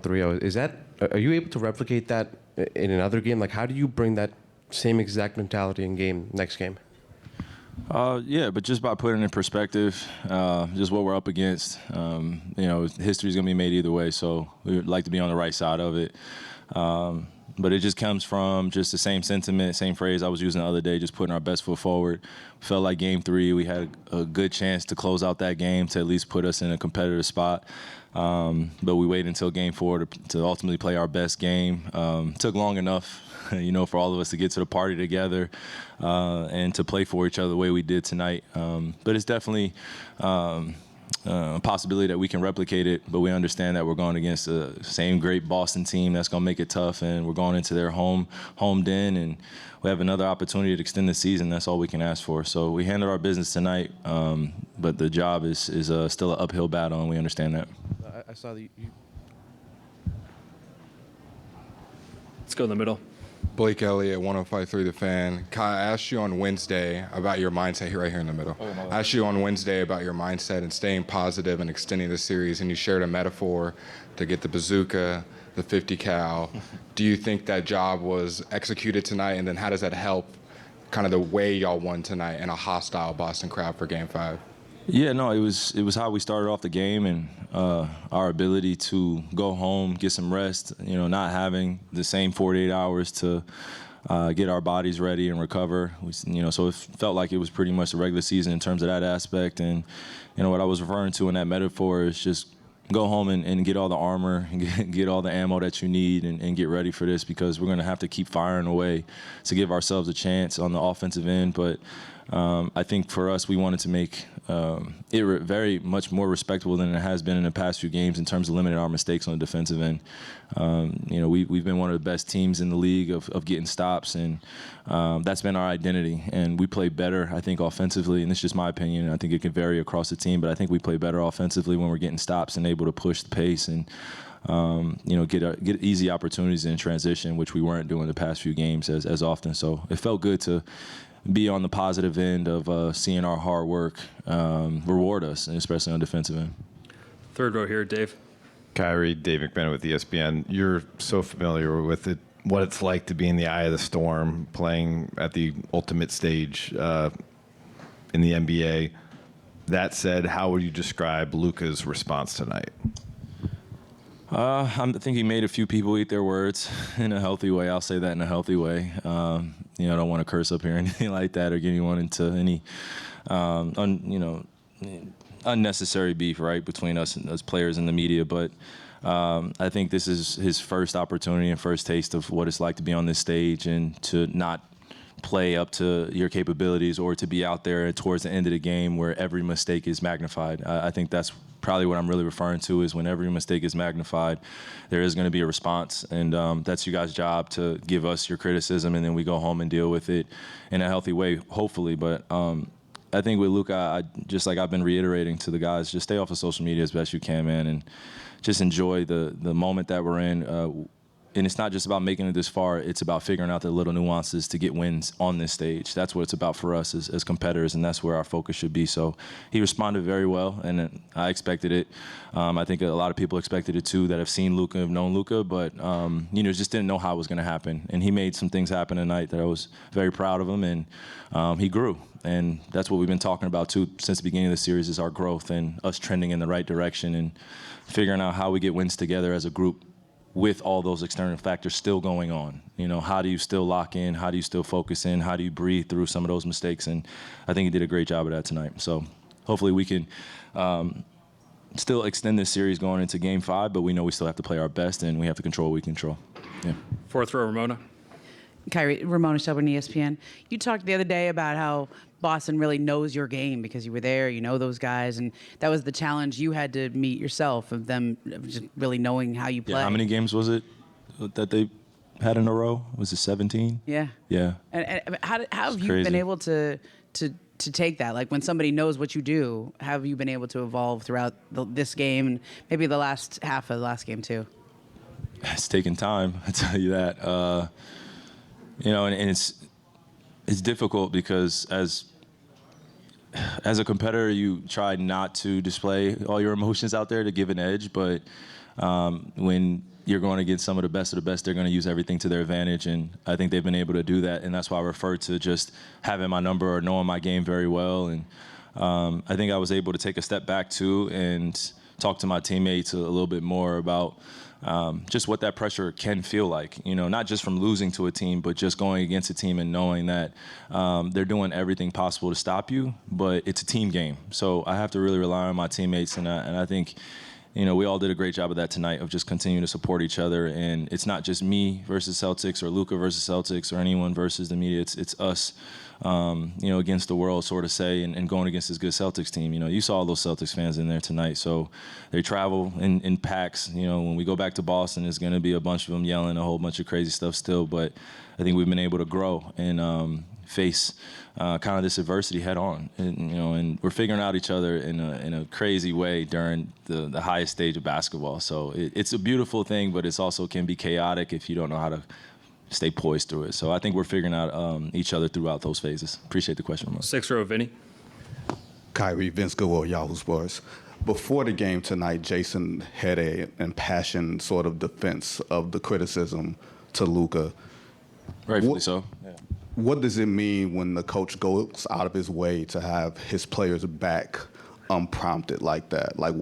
3-0. Are you able to replicate that in another game? Like, how do you bring that same exact mentality in next game? Yeah, but just by putting it in perspective, just what we're up against, history's going to be made either way, so we would like to be on the right side of it. But it just comes from just the same sentiment, same phrase I was using the other day, just putting our best foot forward. Felt like Game 3, we had a good chance to close out that game to at least put us in a competitive spot. But we waited until Game 4 to ultimately play our best game. Took long enough, for all of us to get to the party together and to play for each other the way we did tonight. But it's definitely a possibility that we can replicate it, but we understand that we're going against the same great Boston team that's going to make it tough, and we're going into their home den, and we have another opportunity to extend the season. That's all we can ask for. So we handled our business tonight, but the job is still an uphill battle, and we understand that. I saw that you... Let's go in the middle. Blake Elliott, 105.3 The Fan. Kai, I asked you on Wednesday about your mindset, right here in the middle. I asked you on Wednesday about your mindset and staying positive and extending the series, and you shared a metaphor to get the bazooka, the 50 cal. Do you think that job was executed tonight, and then how does that help kind of the way y'all won tonight in a hostile Boston crowd for Game 5? Yeah, no, it was how we started off the game, and our ability to go home, get some rest, not having the same 48 hours to get our bodies ready and recover. So it felt like it was pretty much the regular season in terms of that aspect. And, what I was referring to in that metaphor is just go home and get all the armor and get all the ammo that you need and get ready for this, because we're going to have to keep firing away to give ourselves a chance on the offensive end. But I think for us, we wanted to make it very much more respectable than it has been in the past few games in terms of limiting our mistakes on the defensive end. We've been one of the best teams in the league of getting stops, and that's been our identity. And we play better, I think, offensively, and it's just my opinion. I think it can vary across the team, but I think we play better offensively when we're getting stops and able to push the pace and get easy opportunities in transition, which we weren't doing the past few games as often. So it felt good to be on the positive end of seeing our hard work reward us, and especially on defensive end. Third row here, Dave. Kyrie, Dave McBennett with ESPN. You're so familiar with it, what it's like to be in the eye of the storm, playing at the ultimate stage in the NBA. That said, how would you describe Luka's response tonight? I think he made a few people eat their words in a healthy way. I'll say that in a healthy way. I don't want to curse up here or anything like that or get anyone into any, unnecessary beef, right, between us and as players and the media. But I think this is his first opportunity and first taste of what it's like to be on this stage and to not play up to your capabilities or to be out there towards the end of the game where every mistake is magnified. I think that's probably what I'm really referring to, is when every mistake is magnified, there is going to be a response, and that's you guys' job to give us your criticism, and then we go home and deal with it in a healthy way, hopefully. But I think with Luka, just like I've been reiterating to the guys, just stay off of social media as best you can, man, and just enjoy the moment that we're in. And it's not just about making it this far. It's about figuring out the little nuances to get wins on this stage. That's what it's about for us as competitors, and that's where our focus should be. So he responded very well, and I expected it. I think a lot of people expected it too that have seen Luka, have known Luka, but just didn't know how it was going to happen. And he made some things happen tonight that I was very proud of him, and he grew. And that's what we've been talking about too since the beginning of the series, is our growth and us trending in the right direction and figuring out how we get wins together as a group with all those external factors still going on. How do you still lock in? How do you still focus in? How do you breathe through some of those mistakes? And I think he did a great job of that tonight. So hopefully we can still extend this series going into Game 5, but we know we still have to play our best, and we have to control what we control. Yeah. Fourth row, Ramona. Kyrie, Ramona Shelburne, ESPN. You talked the other day about how Boston really knows your game because you were there, you know those guys, and that was the challenge you had to meet yourself, of them just really knowing how you play. Yeah, how many games was it that they had in a row? Was it 17? Yeah. Yeah. And how have you been able to take that? Like, when somebody knows what you do, have you been able to evolve throughout this game and maybe the last half of the last game too? It's taken time, I tell you that. And it's difficult because as a competitor, you try not to display all your emotions out there to give an edge, but When you're going against some of the best, they're going to use everything to their advantage, and I think they've been able to do that, and that's why I refer to just having my number or knowing my game very well. And I think I was able to take a step back too and talk to my teammates a little bit more about just what that pressure can feel like, not just from losing to a team, but just going against a team and knowing that they're doing everything possible to stop you, but it's a team game. So I have to really rely on my teammates, and I think we all did a great job of that tonight, of just continuing to support each other. And it's not just me versus Celtics or Luka versus Celtics or anyone versus the media. It's us, against the world, sort of say, and going against this good Celtics team. You saw all those Celtics fans in there tonight. So they travel in packs. When we go back to Boston, there's going to be a bunch of them yelling a whole bunch of crazy stuff still. But I think we've been able to grow and face kind of this adversity head on, and we're figuring out each other in a crazy way during the highest stage of basketball. So it's a beautiful thing, but it's also can be chaotic if you don't know how to stay poised through it. So I think we're figuring out each other throughout those phases. Appreciate the question, Ramon. 6th row, Vinny. Kyrie, Vince Goodwill, Yahoo Sports. Before the game tonight, Jason had an impassioned sort of defense of the criticism to Luka. Rightfully so. Yeah. What does it mean when the coach goes out of his way to have his players back unprompted like that, like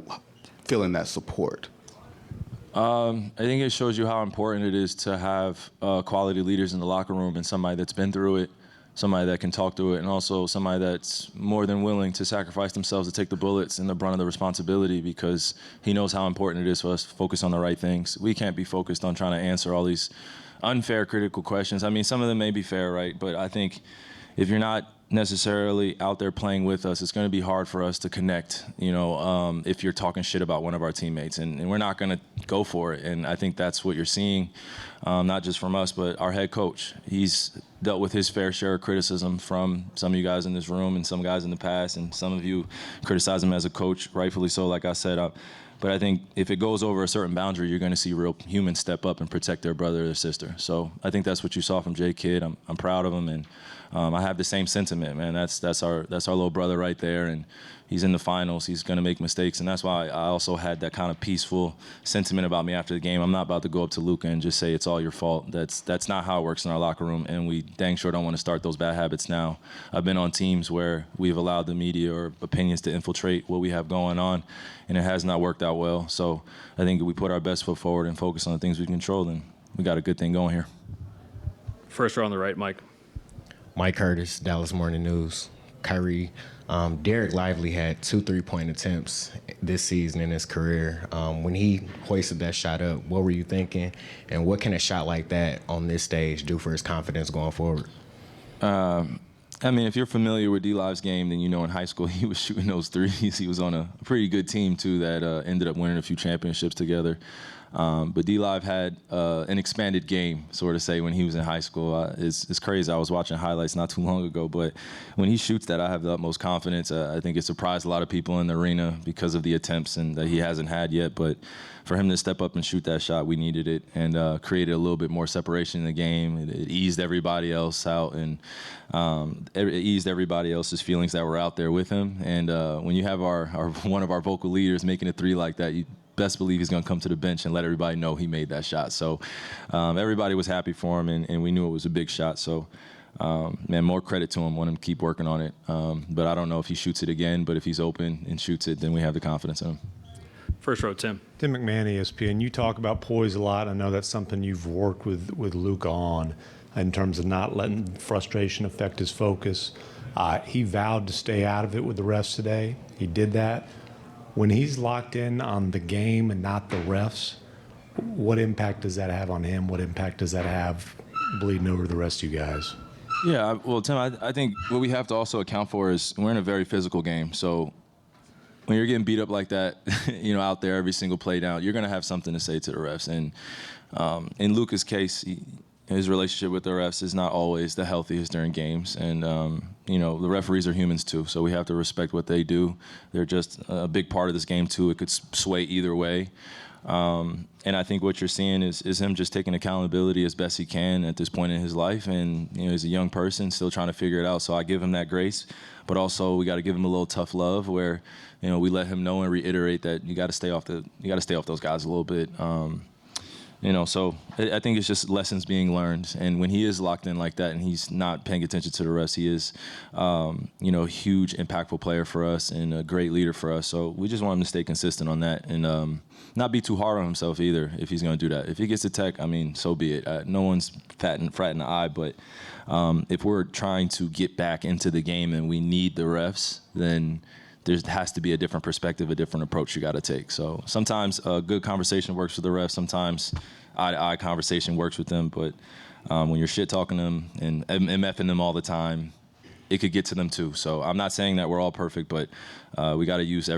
feeling that support? I think it shows you how important it is to have quality leaders in the locker room, and somebody that's been through it, somebody that can talk through it, and also somebody that's more than willing to sacrifice themselves to take the bullets and the brunt of the responsibility, because he knows how important it is for us to focus on the right things. We can't be focused on trying to answer all these unfair, critical questions. I mean, some of them may be fair, right? But I think if you're not necessarily out there playing with us, it's going to be hard for us to connect, if you're talking shit about one of our teammates. And we're not going to go for it. And I think that's what you're seeing, not just from us, but our head coach. He's dealt with his fair share of criticism from some of you guys in this room and some guys in the past. And some of you criticize him as a coach, rightfully so, like I said. But I think if it goes over a certain boundary, you're going to see real humans step up and protect their brother or their sister. So I think that's what you saw from J. Kidd. I'm proud of him, and I have the same sentiment, man. That's our little brother right there, and he's in the finals. He's going to make mistakes, and that's why I also had that kind of peaceful sentiment about me after the game. I'm not about to go up to Luka and just say it's all your fault. That's not how it works in our locker room, and we dang sure don't want to start those bad habits now. I've been on teams where we've allowed the media or opinions to infiltrate what we have going on, and it has not worked out well. So I think if we put our best foot forward and focus on the things we control, then we got a good thing going here. 1st row on the right, Mike. Mike Curtis, Dallas Morning News. Kyrie, Derek Lively had 2 3-point attempts this season in his career. When he hoisted that shot up, what were you thinking? And what can a shot like that on this stage do for his confidence going forward? I mean, if you're familiar with D-Live's game, then in high school he was shooting those threes. He was on a pretty good team, too, that ended up winning a few championships together. But D-Live had an expanded game, sort of say, when he was in high school. It's crazy. I was watching highlights not too long ago, but when he shoots that, I have the utmost confidence. I think it surprised a lot of people in the arena because of the attempts and that he hasn't had yet. But for him to step up and shoot that shot, we needed it, and created a little bit more separation in the game. It eased everybody else out, and it eased everybody else's feelings that were out there with him. And when you have our one of our vocal leaders making a three like that, you best believe he's going to come to the bench and let everybody know he made that shot. So everybody was happy for him, and we knew it was a big shot. So, man, more credit to him. Want him to keep working on it. But I don't know if he shoots it again, but if he's open and shoots it, then we have the confidence in him. 1st row, Tim. Tim McMahon, ESPN. You talk about poise a lot. I know that's something you've worked with Luka on in terms of not letting frustration affect his focus. He vowed to stay out of it with the refs today. He did that. When he's locked in on the game and not the refs, what impact does that have on him? What impact does that have bleeding over to the rest of you guys? Yeah, well, Tim, I think what we have to also account for is we're in a very physical game. So when you're getting beat up like that, out there every single play down, you're going to have something to say to the refs. And in Luka's case, his relationship with the refs is not always the healthiest during games. And, the referees are humans too, so we have to respect what they do. They're just a big part of this game too. It could sway either way. And I think what you're seeing is him just taking accountability as best he can at this point in his life. And, he's a young person still trying to figure it out. So I give him that grace. But also we got to give him a little tough love where, we let him know and reiterate that you got to stay off those guys a little bit. So I think it's just lessons being learned. And when he is locked in like that and he's not paying attention to the refs, he is, a huge, impactful player for us and a great leader for us. So we just want him to stay consistent on that and not be too hard on himself either if he's going to do that. If he gets a tech, so be it. No one's fratting the eye, but if we're trying to get back into the game and we need the refs, then there has to be a different perspective, a different approach you got to take. So sometimes a good conversation works with the refs. Sometimes eye-to-eye conversation works with them. But when you're shit-talking them and MFing them all the time, it could get to them too. So I'm not saying that we're all perfect, but we got to use everything.